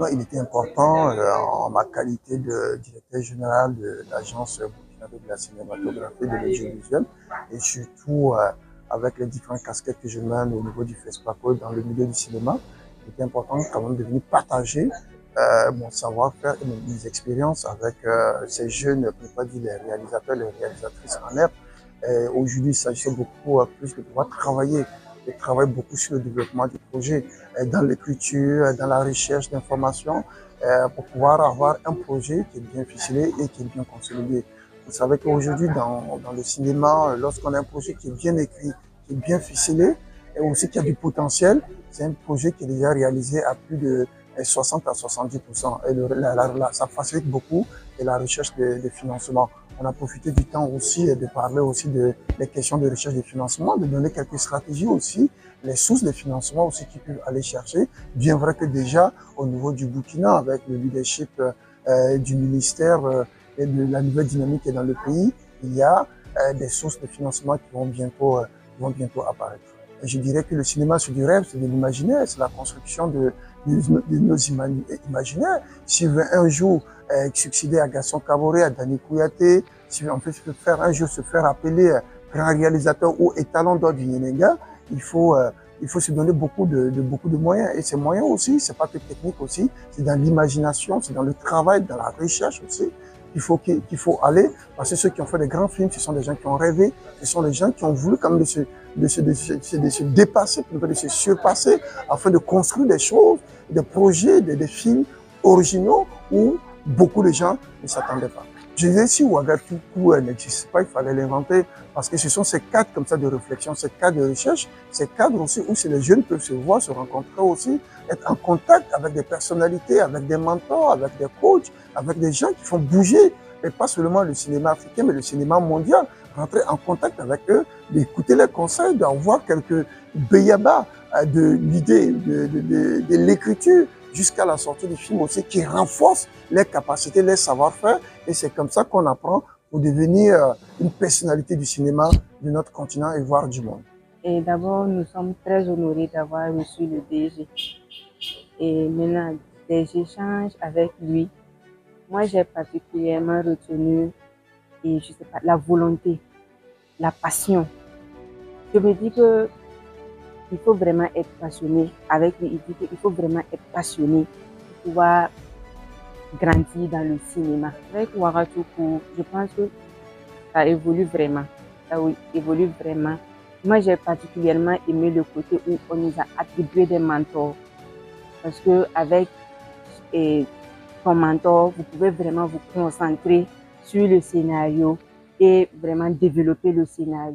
pas, il était important en ma qualité de directeur général de l'agence burkinabé de la cinématographie et de l'audiovisuel, et surtout avec les différentes casquettes que je mène au niveau du FESPACO dans le milieu du cinéma. Il était important quand même de venir partager mon savoir-faire et mes expériences avec ces jeunes, je ne peux pas dire les réalisateurs, les réalisatrices en herbe. Aujourd'hui, il s'agissait beaucoup plus de pouvoir travailler. Je travaille beaucoup sur le développement du projet, dans l'écriture, dans la recherche d'informations, pour pouvoir avoir un projet qui est bien ficelé et qui est bien consolidé. Vous savez qu'aujourd'hui, dans le cinéma, lorsqu'on a un projet qui est bien écrit, qui est bien ficelé, et aussi qui a du potentiel, c'est un projet qui est déjà réalisé à plus de 60 à 70%. Et ça facilite beaucoup la recherche de financement. On a profité du temps aussi de parler aussi des questions de recherche de financement, de donner quelques stratégies aussi, les sources de financement aussi qu'ils peuvent aller chercher. Bien vrai que déjà, au niveau du Burkina, avec le leadership du ministère et de la nouvelle dynamique qui est dans le pays, il y a des sources de financement qui vont bientôt apparaître. Et je dirais que le cinéma, c'est du rêve, c'est de l'imaginaire, c'est la construction de nos imaginaires. Si je veux un jour succéder à Gaston Kaboré, à Dani Kouyaté, si on peut faire un jour se faire appeler grand réalisateur ou étalon d'or du Yénéga, il faut se donner beaucoup de moyens. Et ces moyens aussi, c'est pas que technique aussi, c'est dans l'imagination, c'est dans le travail, dans la recherche aussi. Qu'il faut aller, parce que ceux qui ont fait des grands films, ce sont des gens qui ont rêvé, ce sont des gens qui ont voulu quand même de se dépasser, de se surpasser, afin de construire des choses, des projets, des films originaux où beaucoup de gens ne s'attendaient pas. Je disais, si Ouagadougou n'existe pas, il fallait l'inventer, parce que ce sont ces cadres comme ça de réflexion, ces cadres de recherche, ces cadres aussi où les jeunes peuvent se voir, se rencontrer aussi, être en contact avec des personnalités, avec des mentors, avec des coachs, avec des gens qui font bouger, et pas seulement le cinéma africain, mais le cinéma mondial, rentrer en contact avec eux, d'écouter leurs conseils, d'avoir quelques béyabas de l'idée, de l'écriture, jusqu'à la sortie du film aussi, qui renforce les capacités, les savoir-faire. Et c'est comme ça qu'on apprend pour devenir une personnalité du cinéma de notre continent et voire du monde. Et d'abord, nous sommes très honorés d'avoir reçu le DG. Et maintenant, des échanges avec lui, moi j'ai particulièrement retenu, et je sais pas, la volonté, la passion. Je me dis que il faut vraiment être passionné. Avec lui, il dit qu'il faut vraiment être passionné pour pouvoir grandir dans le cinéma. Avec Ouagadougou, je pense que ça évolue vraiment. Ça évolue vraiment. Moi, j'ai particulièrement aimé le côté où on nous a attribué des mentors. Parce que avec ton mentor, vous pouvez vraiment vous concentrer sur le scénario et vraiment développer le scénario.